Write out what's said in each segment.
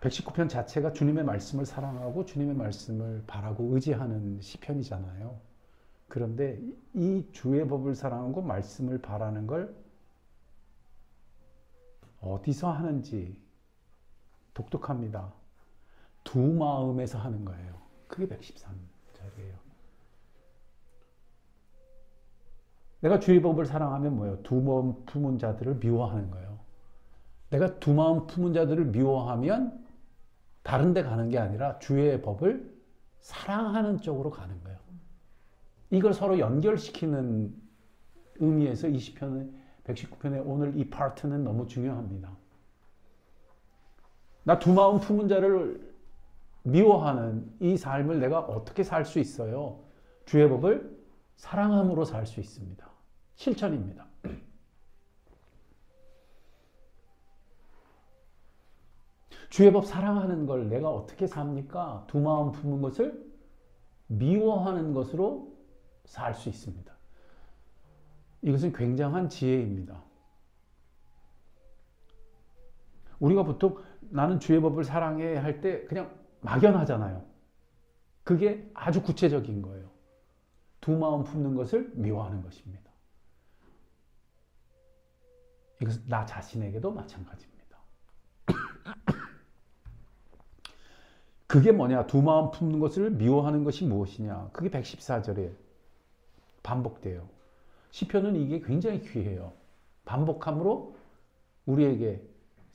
119편 자체가 주님의 말씀을 사랑하고 주님의 말씀을 바라고 의지하는 시편이잖아요. 그런데 이 주의 법을 사랑하고 말씀을 바라는 걸 어디서 하는지 독특합니다. 두 마음에서 하는 거예요. 그게 113절이에요. 내가 주의 법을 사랑하면 뭐예요? 두 마음 품은 자들을 미워하는 거예요. 내가 두 마음 품은 자들을 미워하면 다른 데 가는 게 아니라 주의 법을 사랑하는 쪽으로 가는 거예요. 이걸 서로 연결시키는 의미에서 이 시편의 119편의 오늘 이 파트는 너무 중요합니다. 나 두 마음 품은 자를 미워하는 이 삶을 내가 어떻게 살 수 있어요? 주의 법을 사랑함으로 살 수 있습니다. 실천입니다. 주의 법 사랑하는 걸 내가 어떻게 삽니까? 두 마음 품은 것을 미워하는 것으로 살 수 있습니다. 이것은 굉장한 지혜입니다. 우리가 보통 나는 주의 법을 사랑해 할 때 그냥 막연하잖아요. 그게 아주 구체적인 거예요. 두 마음 품는 것을 미워하는 것입니다. 이것은 나 자신에게도 마찬가지입니다. 그게 뭐냐? 두 마음 품는 것을 미워하는 것이 무엇이냐? 그게 114절에 반복돼요. 시편은 이게 굉장히 귀해요. 반복함으로 우리에게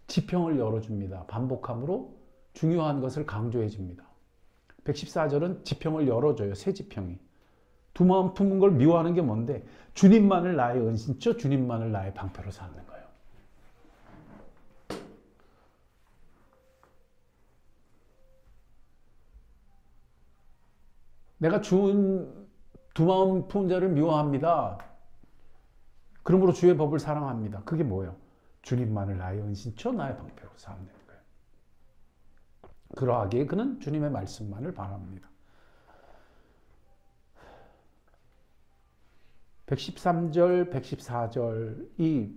지평을 열어줍니다. 반복함으로 중요한 것을 강조해 줍니다. 114절은 지평을 열어줘요. 새 지평이. 두 마음 품은 걸 미워하는 게 뭔데? 주님만을 나의 은신처, 주님만을 나의 방패로 삼는 거예요. 내가 두 마음 품은 자를 미워합니다. 그러므로 주의 법을 사랑합니다. 그게 뭐예요? 주님만을 나의 은신처, 나의 방패로 삼는 거예요. 그러하기에 그는 주님의 말씀만을 바랍니다. 113절, 114절이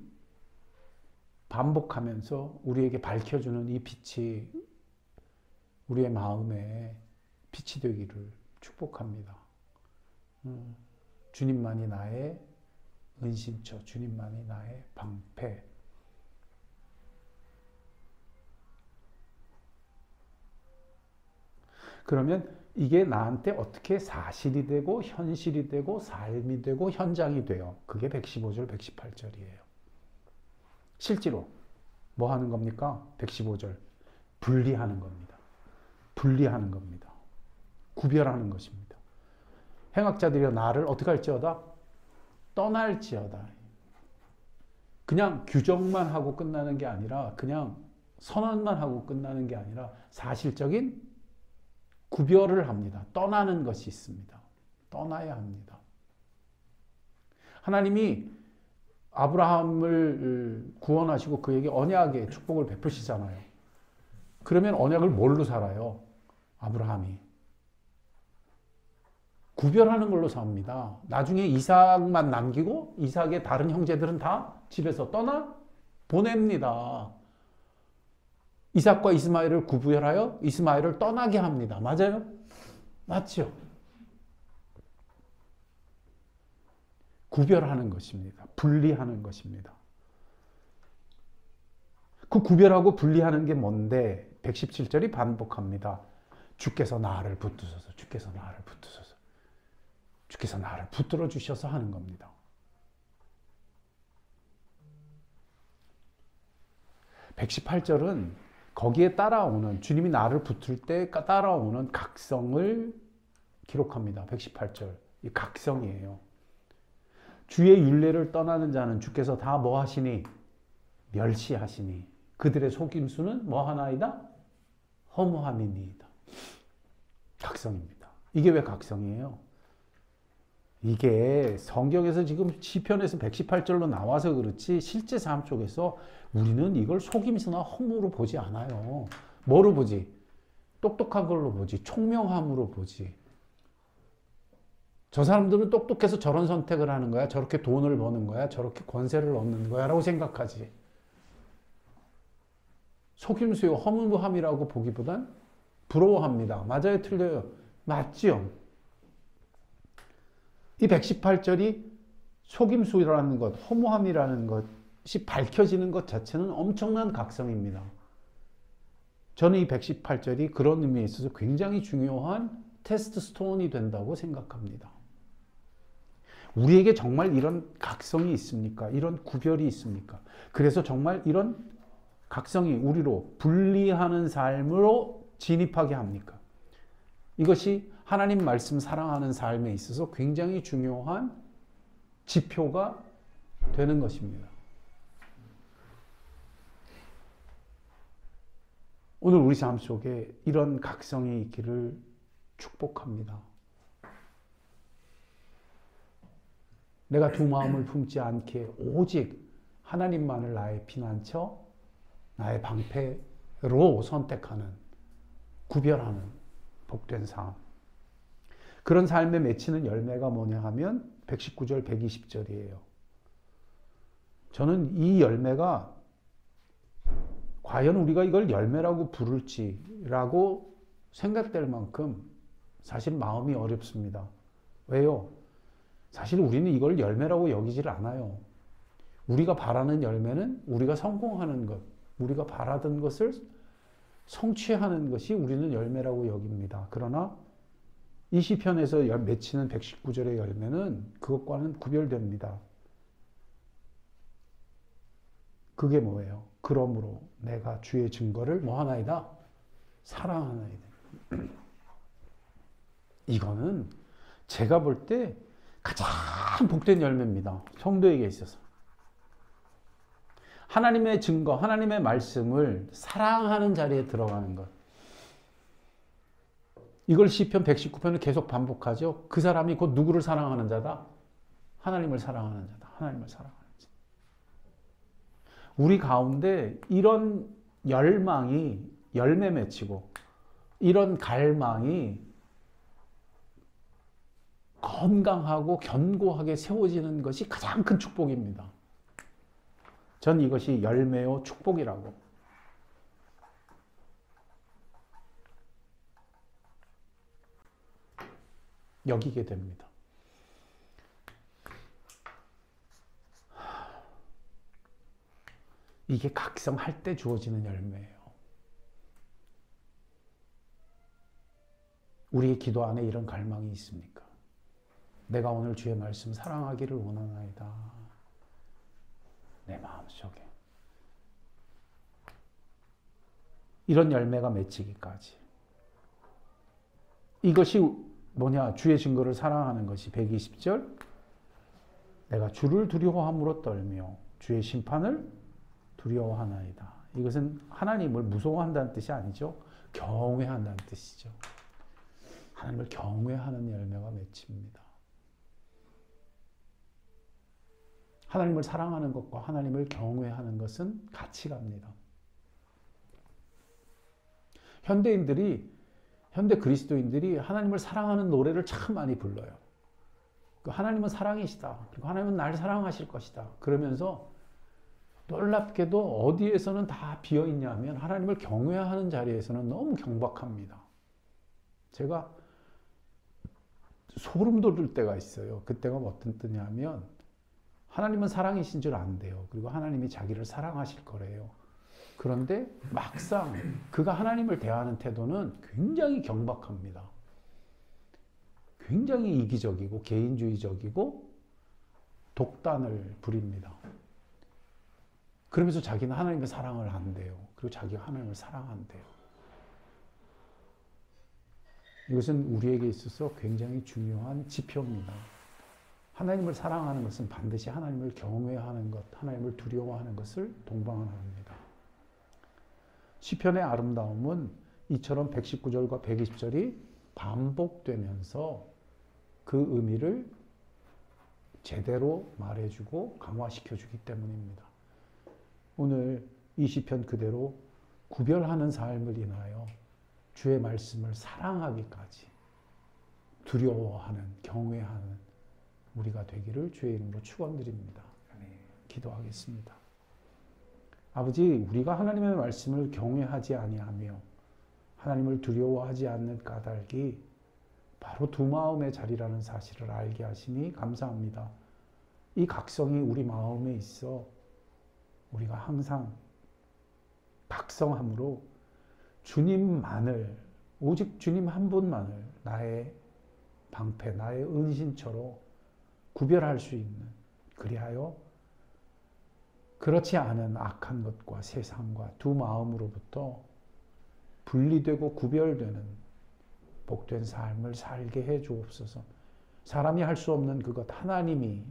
반복하면서 우리에게 밝혀주는 이 빛이 우리의 마음에 빛이 되기를 축복합니다. 주님만이 나의 은신처, 주님만이 나의 방패. 그러면 이게 나한테 어떻게 사실이 되고 현실이 되고 삶이 되고 현장이 돼요. 그게 115절, 118절이에요. 실제로 뭐 하는 겁니까? 115절. 분리하는 겁니다. 분리하는 겁니다. 구별하는 것입니다. 행악자들이여 나를 어떻게 할지어다? 떠날지어다. 그냥 규정만 하고 끝나는 게 아니라 그냥 선언만 하고 끝나는 게 아니라 사실적인 구별을 합니다. 떠나는 것이 있습니다. 떠나야 합니다. 하나님이 아브라함을 구원하시고 그에게 언약의 축복을 베푸시잖아요. 그러면 언약을 뭘로 살아요? 아브라함이. 구별하는 걸로 삽니다. 나중에 이삭만 남기고 이삭의 다른 형제들은 다 집에서 떠나 보냅니다. 이삭과 이스마엘을 구별하여 이스마엘을 떠나게 합니다. 맞아요? 맞죠? 구별하는 것입니다. 분리하는 것입니다. 그 구별하고 분리하는 게 뭔데? 117절이 반복합니다. 주께서 나를 붙드소서, 주께서 나를 붙드소서, 주께서 나를 붙들어 주셔서 하는 겁니다. 118절은 거기에 따라오는 주님이 나를 붙들 때 따라오는 각성을 기록합니다. 118절. 이 각성이에요. 주의 율례를 떠나는 자는 주께서 다 뭐 하시니? 멸시하시니. 그들의 속임수는 뭐 하나이다? 허무함이니이다. 각성입니다. 이게 왜 각성이에요? 이게 성경에서 지금 시편에서 118절로 나와서 그렇지 실제 삶 속에서 우리는 이걸 속임수나 허무로 보지 않아요. 뭐로 보지? 똑똑한 걸로 보지. 총명함으로 보지. 저 사람들은 똑똑해서 저런 선택을 하는 거야. 저렇게 돈을 버는 거야. 저렇게 권세를 얻는 거야. 라고 생각하지. 속임수요, 허무함이라고 보기보단 부러워합니다. 맞아요, 틀려요? 맞지요? 이 118절이 속임수라는 것, 허무함이라는 것이 밝혀지는 것 자체는 엄청난 각성입니다. 저는 이 118절이 그런 의미에 있어서 굉장히 중요한 테스트스톤이 된다고 생각합니다. 우리에게 정말 이런 각성이 있습니까? 이런 구별이 있습니까? 그래서 정말 이런 각성이 우리로 분리하는 삶으로 진입하게 합니까? 이것이 하나님 말씀 사랑하는 삶에 있어서 굉장히 중요한 지표가 되는 것입니다. 오늘 우리 삶 속에 이런 각성이 있기를 축복합니다. 내가 두 마음을 품지 않게 오직 하나님만을 나의 피난처, 나의 방패로 선택하는, 구별하는 복된 삶. 그런 삶에 맺히는 열매가 뭐냐 하면 119절, 120절이에요. 저는 이 열매가 과연 우리가 이걸 열매라고 부를지라고 생각될 만큼 사실 마음이 어렵습니다. 왜요? 사실 우리는 이걸 열매라고 여기질 않아요. 우리가 바라는 열매는 우리가 성공하는 것, 우리가 바라던 것을 성취하는 것이 우리는 열매라고 여깁니다. 그러나 이 시편에서 맺히는 119절의 열매는 그것과는 구별됩니다. 그게 뭐예요? 그러므로 내가 주의 증거를 뭐 하나이다? 사랑하나이다. 이거는 제가 볼 때 가장 복된 열매입니다. 성도에게 있어서. 하나님의 증거, 하나님의 말씀을 사랑하는 자리에 들어가는 것. 이걸 시편 119편을 계속 반복하죠. 그 사람이 곧 누구를 사랑하는 자다? 하나님을 사랑하는 자다. 하나님을 사랑하는 자. 우리 가운데 이런 열망이 열매 맺히고 이런 갈망이 건강하고 견고하게 세워지는 것이 가장 큰 축복입니다. 전 이것이 열매요 축복이라고. 여기게 됩니다. 이게 각성할 때 주어지는 열매예요. 우리의 기도 안에 이런 갈망이 있습니까? 내가 오늘 주의 말씀 사랑하기를 원하나이다. 내 마음속에. 이런 열매가 맺히기까지. 이것이 뭐냐? 주의 증거를 사랑하는 것이 120절. 내가 주를 두려워함으로 떨며 주의 심판을 두려워하나이다. 이것은 하나님을 무서워한다는 뜻이 아니죠. 경외한다는 뜻이죠. 하나님을 경외하는 열매가 맺힙니다. 하나님을 사랑하는 것과 하나님을 경외하는 것은 같이 갑니다. 현대 그리스도인들이 하나님을 사랑하는 노래를 참 많이 불러요. 하나님은 사랑이시다. 그리고 하나님은 날 사랑하실 것이다. 그러면서 놀랍게도 어디에서는 다 비어있냐면 하나님을 경외하는 자리에서는 너무 경박합니다. 제가 소름 돋을 때가 있어요. 그때가 어떤 때냐면 하나님은 사랑이신 줄 안대요. 그리고 하나님이 자기를 사랑하실 거래요. 그런데 막상 그가 하나님을 대하는 태도는 굉장히 경박합니다. 굉장히 이기적이고 개인주의적이고 독단을 부립니다. 그러면서 자기는 하나님의 사랑을 안대요. 그리고 자기가 하나님을 사랑한대요. 이것은 우리에게 있어서 굉장히 중요한 지표입니다. 하나님을 사랑하는 것은 반드시 하나님을 경외하는 것, 하나님을 두려워하는 것을 동반합니다. 시편의 아름다움은 이처럼 119절과 120절이 반복되면서 그 의미를 제대로 말해주고 강화시켜주기 때문입니다. 오늘 이 시편 그대로 구별하는 삶을 인하여 주의 말씀을 사랑하기까지 두려워하는, 경외하는 우리가 되기를 주의 이름으로 축원드립니다. 기도하겠습니다. 아버지, 우리가 하나님의 말씀을 경외하지 아니하며 하나님을 두려워하지 않는 까닭이 바로 두 마음의 자리라는 사실을 알게 하시니 감사합니다. 이 각성이 우리 마음에 있어 우리가 항상 각성함으로 주님만을, 오직 주님 한 분만을 나의 방패, 나의 은신처로 구별할 수 있는, 그리하여 그렇지 않은 악한 것과 세상과 두 마음으로부터 분리되고 구별되는 복된 삶을 살게 해 주옵소서. 사람이 할 수 없는 그것 하나님이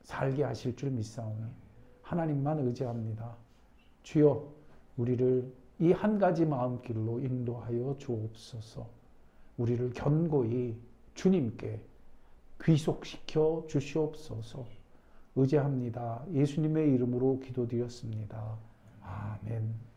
살게 하실 줄 믿사오니 하나님만 의지합니다. 주여, 우리를 이 한 가지 마음길로 인도하여 주옵소서. 우리를 견고히 주님께 귀속시켜 주시옵소서. 의지합니다. 예수님의 이름으로 기도드렸습니다. 아멘.